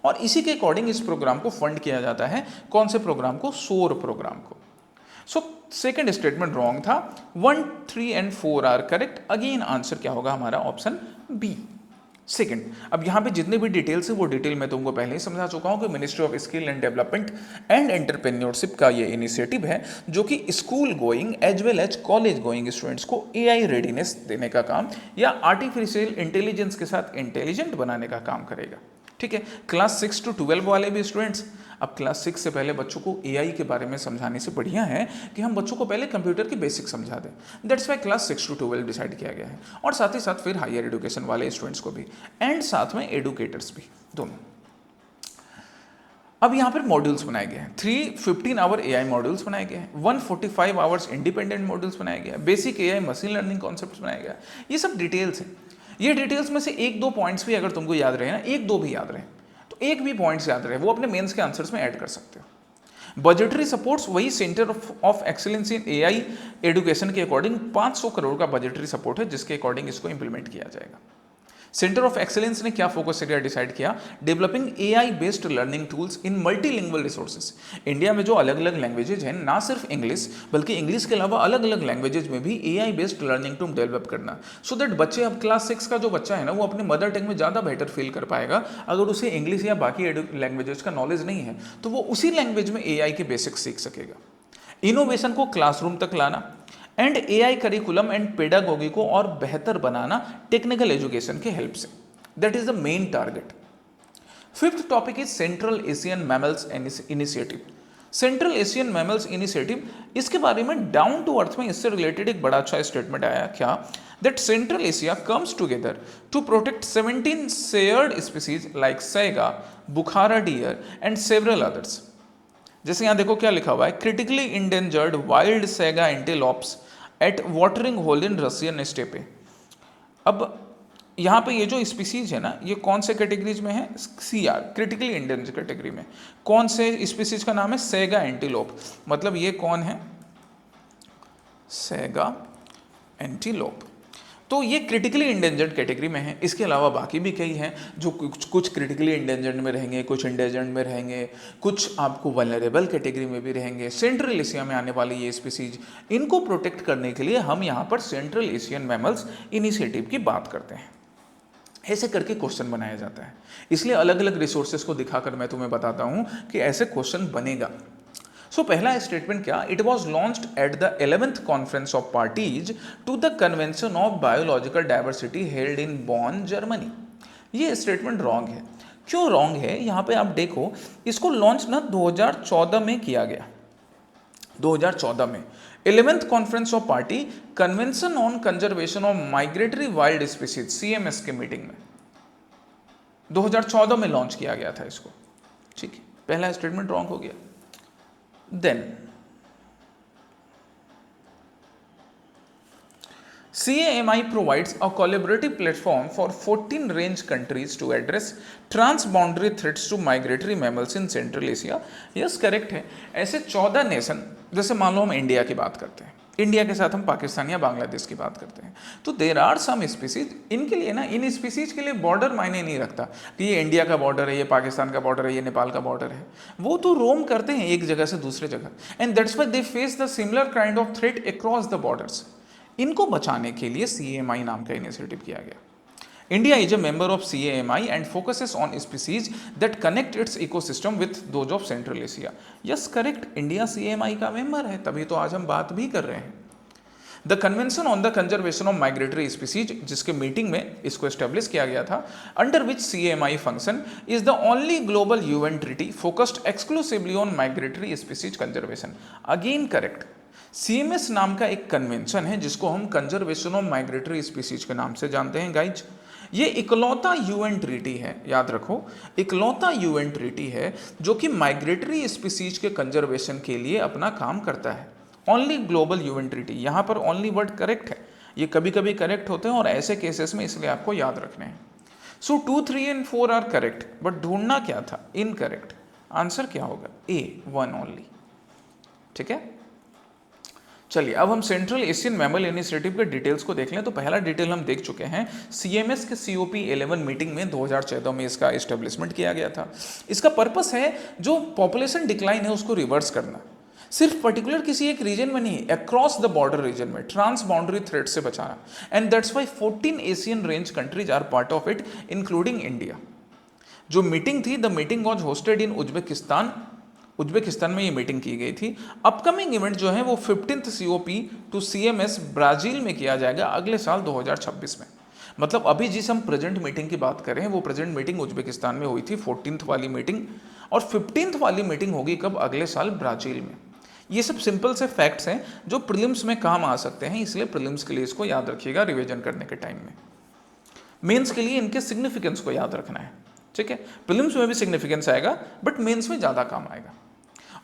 और इसी के अकॉर्डिंग इस प्रोग्राम को फंड किया जाता है। कौन से प्रोग्राम को? सोर प्रोग्राम को। सो सेकेंड स्टेटमेंट रॉन्ग था, 1, 3 and 4 are correct. Again answer क्या होगा हमारा? Option B, second. अब यहाँ पे जितने भी डिटेल्स है वो डिटेल मैं तुमको पहले ही समझा चुका हूँ कि ministry of skill and development and entrepreneurship का ये इनिशिएटिव है जो कि school going as well as college going students को एआई रेडीनेस देने का काम या आर्टिफिशियल इंटेलिजेंस के साथ इंटेलिजेंट बनाने का काम करेगा। ठीक है, क्लास 6 to 12 वाले भी स्टूडेंट्स, अब क्लास 6 से पहले बच्चों को एआई के बारे में समझाने से बढ़िया है कि हम बच्चों को पहले कंप्यूटर की बेसिक समझा दें। That's why class 6 to 12 decide किया गया है, और साथ ही साथ फिर हायर एजुकेशन वाले स्टूडेंट्स को भी, एंड साथ में एडुकेटर्स भी, दोनों। अब यहाँ पर मॉड्यूल्स बनाए गए हैं, 315 आवर एआई मॉड्यूल्स बनाए गए हैं, 145 आवर्स इंडिपेंडेंट मॉड्यूल्स बनाए गए हैं, basic AI machine learning concepts बनाए गए हैं। ये सब डिटेल्स हैं। ये डिटेल्स में से 1-2 पॉइंट्स भी अगर तुमको याद रहे ना, 1-2 भी याद रहे तो एक भी पॉइंट्स याद रहे, वो अपने मेंस के आंसर्स में ऐड कर सकते हो। बजटरी सपोर्ट्स, वही centre of excellence in AI education के अकॉर्डिंग 500 करोड़ का बजटरी सपोर्ट है जिसके अकॉर्डिंग इसको इंप्लीमेंट किया जाएगा। सेंटर ऑफ एक्सीलेंस ने क्या फोकस एरिया डिसाइड किया? Developing AI based learning tools in multilingual resources. India में जो अलग अलग लैंग्वेजेज हैं, ना सिर्फ इंग्लिश बल्कि इंग्लिश के अलावा अलग अलग लैंग्वेजेज में भी AI based learning tool develop करना, सो दैट बच्चे, अब क्लास 6 का जो बच्चा है ना, वो अपने मदर टंग में ज़्यादा बेटर फील कर पाएगा। अगर उसे इंग्लिश या बाकी लैंग्वेजेज का नॉलेज नहीं है तो वो उसी लैंग्वेज में एआई के बेसिक्स सीख सकेगा। इनोवेशन को क्लासरूम तक लाना and AI curriculum and pedagogy को और बेहतर बनाना टेक्निकल एजुकेशन के हेल्प से, that is the main target. Fifth topic is central Asian mammals initiative. Central Asian mammals initiative, इसके बारे में डाउन टू अर्थ में इससे रिलेटेड एक बड़ा अच्छा स्टेटमेंट आया। क्या? that Central Asia comes together to protect 17 shared species like saiga, Bukhara deer and several others. जैसे यहाँ देखो क्या लिखा हुआ है, critically endangered wild saiga antelopes at watering hole in Russian steppe. अब यहाँ पे ये जो स्पीसीज है ना, ये कौन से कैटेगरीज में है? CR, क्रिटिकली इंडेंजर्ड कैटेगरी में। कौन से स्पीसीज का नाम है? Saga antelope. मतलब ये कौन है? Saga antelope. तो ये क्रिटिकली इंडेंजर्ड कैटेगरी में है। इसके अलावा बाकी भी कई हैं जो कुछ क्रिटिकली इंडेंजर्ड में रहेंगे, कुछ इंडेंजर्ड में रहेंगे, कुछ आपको वल्नरेबल कैटेगरी में भी रहेंगे। सेंट्रल एशिया में आने वाली ये स्पीसीज, इनको प्रोटेक्ट करने के लिए हम यहाँ पर सेंट्रल एशियन मैमल्स इनिशिएटिव की बात करते हैं। ऐसे करके क्वेश्चन बनाया जाता है, इसलिए अलग अलग रिसोर्सेज को दिखाकर मैं तुम्हें बताता हूँ कि ऐसे क्वेश्चन बनेगा। सो पहला स्टेटमेंट क्या? It was launched at the 11th conference of parties to the convention of biological diversity held in Bonn, Germany. ये स्टेटमेंट रॉन्ग है। क्यों रॉन्ग है? यहाँ पे आप देखो, इसको लॉन्च ना 2014 में किया गया। 2014 में 11th conference of party convention on conservation of migratory wild species, CMS के मीटिंग में 2014 में लॉन्च किया गया था इसको। ठीक है, पहला स्टेटमेंट रॉन्ग हो गया। Then CAMI provides a collaborative platform for 14 range countries to address transboundary threats to migratory mammals in Central Asia. Yes, correct है। ऐसे 14 नेशन, जैसे मान लो हम इंडिया की बात करते हैं, इंडिया के साथ हम पाकिस्तान या बांग्लादेश की बात करते हैं, तो देर आर सम स्पीसीज, इनके लिए ना, इन स्पीसीज के लिए बॉर्डर मायने नहीं रखता कि ये इंडिया का बॉर्डर है, ये पाकिस्तान का बॉर्डर है, ये नेपाल का बॉर्डर है। वो तो रोम करते हैं एक जगह से दूसरे जगह, and that's why they face the similar kind of threat across the borders. इनको बचाने के लिए CAMI नाम का इनिशिएटिव किया गया। India is a member of CAMI and focuses on species that connect its ecosystem with those of Central Asia. Yes, correct. India CAMI का member है, तभी तो आज हम बात भी कर रहे हैं। The convention on the conservation of migratory species, जिसके मीटिंग में इसको एस्टेब्लिश किया गया था, under which CAMI function, is the only global UN treaty focused exclusively on migratory species conservation. Again correct. CMS नाम का एक कन्वेंशन है जिसको हम कंजर्वेशन ऑफ माइग्रेटरी स्पीसीज के नाम से जानते हैं गाइज। ये इकलौता UN ट्रीटी है, याद रखो, इकलौता UN ट्रीटी है जो कि माइग्रेटरी स्पीसीज के कंजर्वेशन के लिए अपना काम करता है। ओनली ग्लोबल UN ट्रीटी, यहाँ पर ओनली वर्ड करेक्ट है, ये कभी कभी करेक्ट होते हैं और ऐसे केसेस में इसलिए आपको याद रखने हैं। सो 2, 3 and 4 आर करेक्ट, बट ढूंढना क्या था? इनकरेक्ट। आंसर क्या होगा? A, 1 only. ठीक है, चलिए अब हम सेंट्रल एशियन मैमल इनिशिएटिव के डिटेल्स को देख लें। तो पहला डिटेल हम देख चुके हैं, CMS के COP11 मीटिंग में 2014 में इसका एस्टेब्लिशमेंट किया गया था। इसका पर्पस है जो पॉपुलेशन डिक्लाइन है उसको रिवर्स करना, सिर्फ पर्टिकुलर किसी एक रीजन में नहीं, अक्रॉस द बॉर्डर रीजन में, ट्रांस बाउंड्री थ्रेट से बचाना। And that's why 14 Asian range countries are part of it, including India. जो मीटिंग थी, the meeting was hosted in Uzbekistan में ये मीटिंग की गई थी। अपकमिंग इवेंट जो है वो 15th COP to CMS Brazil में किया जाएगा अगले साल 2026 में। मतलब अभी जिस हम प्रेजेंट मीटिंग की बात कर रहे हैं वो प्रेजेंट मीटिंग उज्बेकिस्तान में हुई थी, 14th वाली मीटिंग, और 15th वाली मीटिंग होगी कब? अगले साल ब्राजील में। ये सब सिंपल से फैक्ट्स हैं जो प्रीलिम्स में काम आ सकते हैं, इसलिए प्रीलिम्स के लिए इसको याद रखिएगा रिवीजन करने के टाइम में। मेंस के लिए इनके सिग्निफिकेंस को याद रखना है, ठीक है। प्रीलिम्स में भी सिग्निफिकेंस आएगा बट मेंस में ज़्यादा काम आएगा।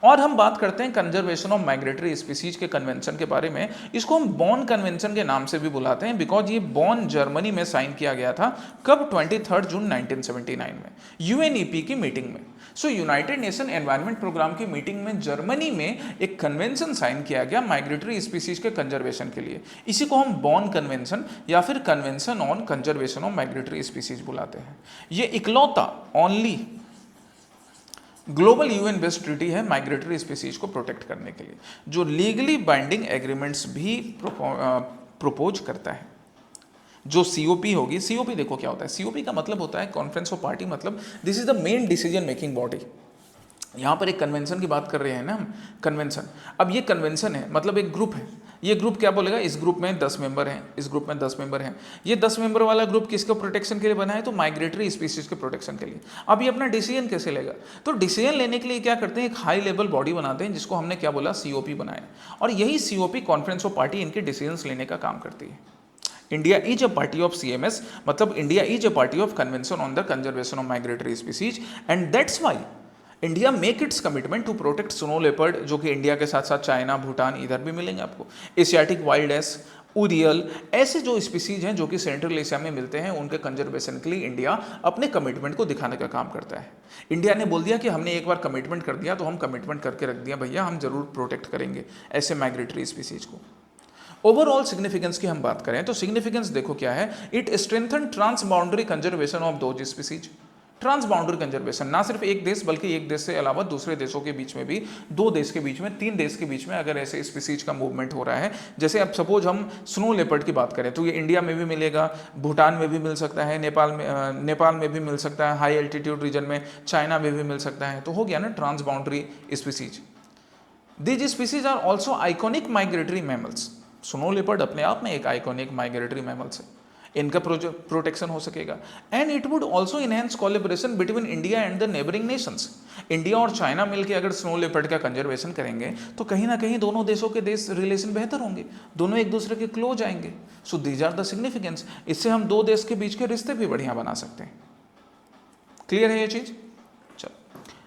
और हम बात करते हैं कंजर्वेशन ऑफ माइग्रेटरी स्पीसीज के कन्वेंशन के बारे में। इसको हम बॉन कन्वेंशन के नाम से भी बुलाते हैं बिकॉज ये बॉन जर्मनी में साइन किया गया था। कब? 23 जून 1979 में UNEP की मीटिंग में। सो यूनाइटेड नेशन एनवायरनमेंट प्रोग्राम की मीटिंग में जर्मनी में एक कन्वेंशन साइन किया गया माइग्रेटरी स्पीसीज के कंजर्वेशन के लिए। इसी को हम बॉन कन्वेंशन या फिर convention on conservation of migratory species बुलाते हैं। ये इकलौता only global UN based treaty है माइग्रेटरी स्पीसीज को प्रोटेक्ट करने के लिए, जो लीगली बाइंडिंग एग्रीमेंट्स भी प्रपोज करता है। जो COP होगी, COP देखो क्या होता है, COP का मतलब होता है कॉन्फ्रेंस ऑफ पार्टी, मतलब this is the main decision making body. यहाँ पर एक कन्वेंशन की बात कर रहे हैं ना हम, कन्वेंशन। अब ये कन्वेंशन है मतलब एक ग्रुप है, ये ग्रुप क्या बोलेगा, इस ग्रुप में 10 मेंबर हैं, इस ग्रुप में 10 मेंबर हैं। ये 10 मेंबर वाला ग्रुप किसके प्रोटेक्शन के लिए बना है? तो माइग्रेटरी स्पीसीज के प्रोटेक्शन के लिए। अब ये अपना डिसीजन कैसे लेगा? तो डिसीजन लेने के लिए क्या करते हैं, एक हाई लेवल बॉडी बनाते हैं जिसको हमने क्या बोला, COP बनाया। और यही COP कॉन्फ्रेंस ऑफ पार्टी इनके डिसीजंस लेने का काम करती है। India is a party of CMS, मतलब India is a party of convention on the conservation of migratory species, and that's why India make its commitment to protect snow leopard, जो कि India के साथ साथ चाइना, भूटान, इधर भी मिलेंगे आपको, एशियाटिक वाइल्ड एस, उरियल, ऐसे जो स्पीसीज हैं जो कि सेंट्रल एशिया में मिलते हैं, उनके कंजर्वेशन के लिए इंडिया अपने कमिटमेंट को दिखाने का काम करता है। इंडिया ने बोल दिया कि हमने एक बार कमिटमेंट कर दिया तो हम कमिटमेंट करके रख दिया भैया, हम जरूर प्रोटेक्ट करेंगे ऐसे माइग्रेटरी स्पीसीज को। ओवरऑल सिग्निफिकेंस की हम बात करें तो सिग्निफिकेंस देखो क्या है, it strengthen trans boundary conservation of those species. Trans boundary conservation, ना सिर्फ एक देश बल्कि एक देश से अलावा दूसरे देशों के बीच में भी, दो देश के बीच में, तीन देश के बीच में अगर ऐसे स्पीसीज का मूवमेंट हो रहा है, जैसे अब सपोज हम स्नो लेपर्ड की बात करें तो ये इंडिया में भी मिलेगा, भूटान में भी मिल सकता है, नेपाल में भी मिल सकता है, हाई एल्टीट्यूड रीजन में, चाइना में भी मिल सकता है, तो हो गया ना trans boundary species. These species are also iconic migratory mammals. Snow leopard अपने आप में एक आइकॉनिक माइग्रेटरी मैमल्स है, इनका प्रोटेक्शन हो सकेगा। And it would also enhance collaboration between India and the neighbouring Nations. India और चाइना मिलकर अगर स्नो लेपर्ड का कंजर्वेशन करेंगे तो कहीं ना कहीं दोनों देशों के देश रिलेशन बेहतर होंगे, दोनों एक दूसरे के क्लोज आएंगे। So these are the significance, इससे हम दो देश के बीच के रिश्ते भी बढ़िया बना सकते हैं। क्लियर है ये चीज?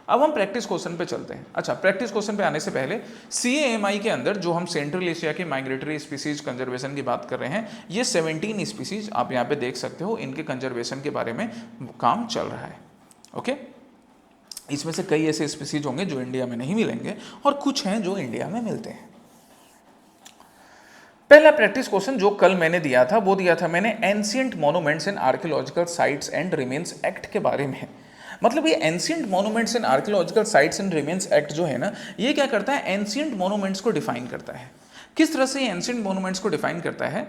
अब हम प्रैक्टिस क्वेश्चन पे चलते हैं। अच्छा, प्रैक्टिस क्वेश्चन पे आने से पहले CAMI के अंदर जो हम सेंट्रल एशिया के माइग्रेटरी स्पीसीज कंजर्वेशन की बात कर रहे हैं, ये 17 स्पीसीज आप यहाँ पे देख सकते हो, इनके कंजर्वेशन के बारे में काम चल रहा है। ओके, इसमें से कई ऐसे स्पीसीज होंगे जो इंडिया में नहीं मिलेंगे और कुछ हैं जो इंडिया में मिलते हैं। पहला प्रैक्टिस क्वेश्चन जो कल मैंने दिया था वो दिया था मैंने ancient monuments and archaeological sites and remains act के बारे में। मतलब ये ancient monuments and archaeological sites and remains act जो है ना, ये क्या करता है, एंशिएंट मॉन्यूमेंट्स को डिफाइन करता है। किस तरह से ये एंशिएंट मॉन्यूमेंट्स को डिफाइन करता है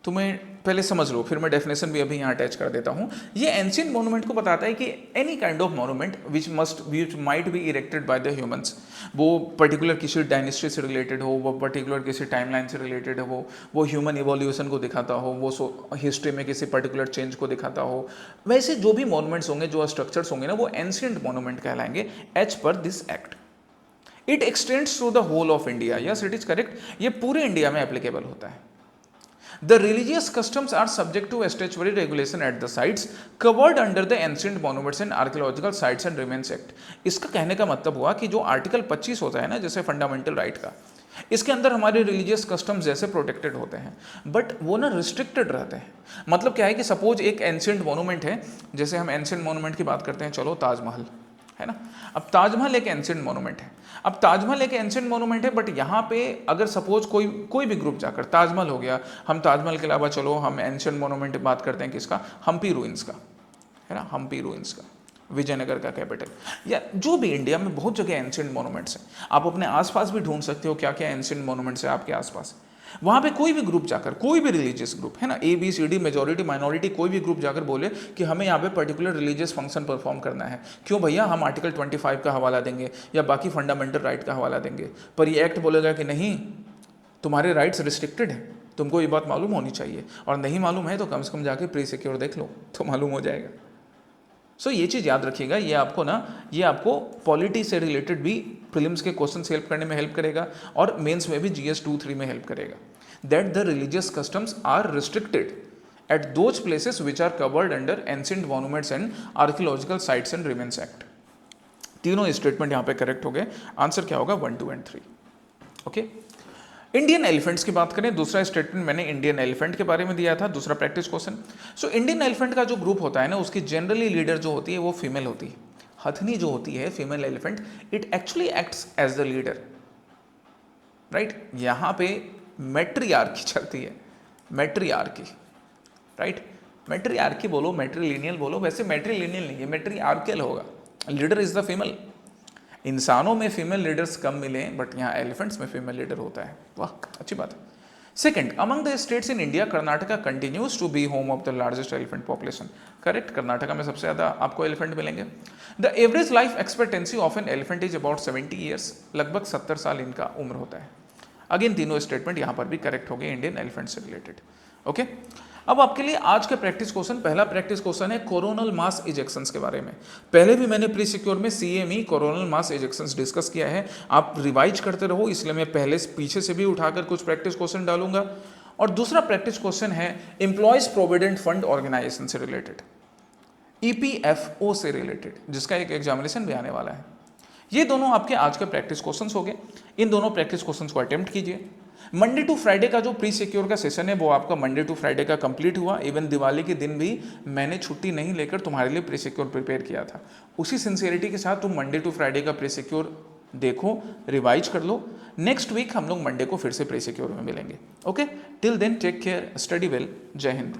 तुम्हें पहले समझ लो, फिर मैं डेफिनेशन भी अभी यहाँ अटैच कर देता हूँ। ये एंशिएंट मॉन्यूमेंट को बताता है कि any kind of monument which might be erected by the humans, वो पर्टिकुलर किसी डायनेस्टी से रिलेटेड हो, वो पर्टिकुलर किसी टाइमलाइन से रिलेटेड हो, वो ह्यूमन इवोल्यूशन को दिखाता हो, वो हिस्ट्री में किसी पर्टिकुलर चेंज को दिखाता हो, वैसे जो भी मॉन्यूमेंट्स होंगे, जो स्ट्रक्चर्स होंगे ना, वो एंशिएंट मॉन्यूमेंट कहलाएंगे as per this act. It extends to the whole of India. Yes, it is correct, ये पूरे इंडिया में एप्लीकेबल होता है। The religious customs are subject to statutory regulation at the sites covered under the Ancient Monuments and Archaeological Sites and Remains Act। इसका कहने का मतलब हुआ कि जो आर्टिकल 25 होता है ना, जैसे फंडामेंटल राइट का, इसके अंदर हमारे रिलीजियस कस्टम्स जैसे प्रोटेक्टेड होते हैं, बट वो ना रिस्ट्रिक्टेड रहते हैं। मतलब क्या है कि सपोज एक एंशिएंट मोनूमेंट है, जैसे हम एंशिएंट मोनूमेंट की बात करते हैं, चलो ताजमहल है ना। अब ताजमहल एक एंशिएंट मोनूमेंट है, अब ताजमहल एक एंशिएंट मोनूमेंट है, बट यहाँ पे अगर सपोज कोई भी ग्रुप जाकर, ताजमहल हो गया, हम ताजमहल के अलावा चलो हम एंशिएंट मोनूमेंट की बात करते हैं, किसका, हम्पी रूइंस का, है ना, हम्पी रूइंस का, विजयनगर का कैपिटल, या जो भी इंडिया में बहुत जगह एंशिएंट मोनूमेंट्स हैं। आप अपने आसपास भी ढूंढ सकते हो क्या क्या एंशिएंट मोनूमेंट्स है आपके आसपास। वहाँ पे कोई भी ग्रुप जाकर, कोई भी रिलीजियस ग्रुप है ना, ABCD, मेजॉरिटी, माइनॉरिटी, कोई भी ग्रुप जाकर बोले कि हमें यहाँ पे पर्टिकुलर रिलीजियस फंक्शन परफॉर्म करना है, क्यों भैया, हम आर्टिकल 25 का हवाला देंगे या बाकी फंडामेंटल राइट का हवाला देंगे, पर ये एक्ट बोलेगा कि नहीं, तुम्हारे राइट्स रिस्ट्रिक्टेड है, तुमको ये बात मालूम होनी चाहिए, और नहीं मालूम है तो कम से कम जाके प्री सिक्योर देख लो तो मालूम हो जाएगा। सो ये चीज़ याद रखिएगा, ये आपको पॉलिटी से रिलेटेड भी प्रीलिम्स के क्वेश्चन हेल्प करने में हेल्प करेगा और मेंस में भी GS 2-3 में हेल्प करेगा। That the religious customs are restricted at those places which are covered under ancient monuments and archaeological sites and remains act. तीनों स्टेटमेंट यहाँ पे करेक्ट हो गए। आंसर क्या होगा, 1, 2 and 3। ओके, इंडियन एलिफेंट्स की बात करें, दूसरा स्टेटमेंट मैंने इंडियन एलिफेंट के बारे में दिया था, दूसरा practice question. So Indian elephant का जो ग्रुप होता है ना, उसकी जनरली लीडर जो होती है वो फीमेल होती है। हथनी जो होती है female elephant, it actually acts as the leader, right. यहाँ पे मैट्रियार्की चलती है, मैट्रियार्की, राइट। मैट्रियार्की बोलो, मैट्रिलिनियल बोलो, वैसे मैट्रिलिनियल नहीं है, मैट्रियार्कियल होगा। Leader is the female. इंसानों में फीमेल लीडर्स कम मिले, बट यहाँ एलिफेंट्स में फीमेल लीडर होता है। वाह, अच्छी बात है। Second, among the states in India, Karnataka continues to be home of the largest elephant population. Correct, Karnataka में सबसे ज़्यादा आपको एलिफेंट मिलेंगे। The average life expectancy of an elephant is about 70 years, लगभग 70 साल इनका उम्र होता है। अगेन तीनों स्टेटमेंट यहाँ पर भी करेक्ट हो गए इंडियन एलिफेंट से रिलेटेड। ओके, अब आपके लिए आज का प्रैक्टिस क्वेश्चन, पहला प्रैक्टिस क्वेश्चन है कोरोनल मास इजेक्शंस के बारे में। पहले भी मैंने प्री सिक्योर में CME कोरोनल मास इजेक्शंस डिस्कस किया है, आप रिवाइज करते रहो, इसलिए मैं पहले पीछे से भी उठाकर कुछ प्रैक्टिस क्वेश्चन डालूंगा और दूसरा प्रैक्टिस क्वेश्चन है एम्प्लॉयज प्रोविडेंट फंड ऑर्गेनाइजेशन से रिलेटेड, EPFO से रिलेटेड, जिसका एक एग्जामिनेशन भी आने वाला है। ये दोनों आपके आज के प्रैक्टिस क्वेश्चंस हो गए। इन दोनों प्रैक्टिस क्वेश्चंस को अटेम्प्ट कीजिए। मंडे टू फ्राइडे का जो प्री सिक्योर का सेशन है वो आपका मंडे टू फ्राइडे का कंप्लीट हुआ। इवन दिवाली के दिन भी मैंने छुट्टी नहीं लेकर तुम्हारे लिए प्री सिक्योर प्रिपेयर किया था। उसी सिंसियरिटी के साथ तुम मंडे टू फ्राइडे का प्री सिक्योर देखो, रिवाइज कर लो। नेक्स्ट वीक हम लोग मंडे को फिर से प्री सिक्योर में मिलेंगे। Okay, till then take care, study well, जय हिंद।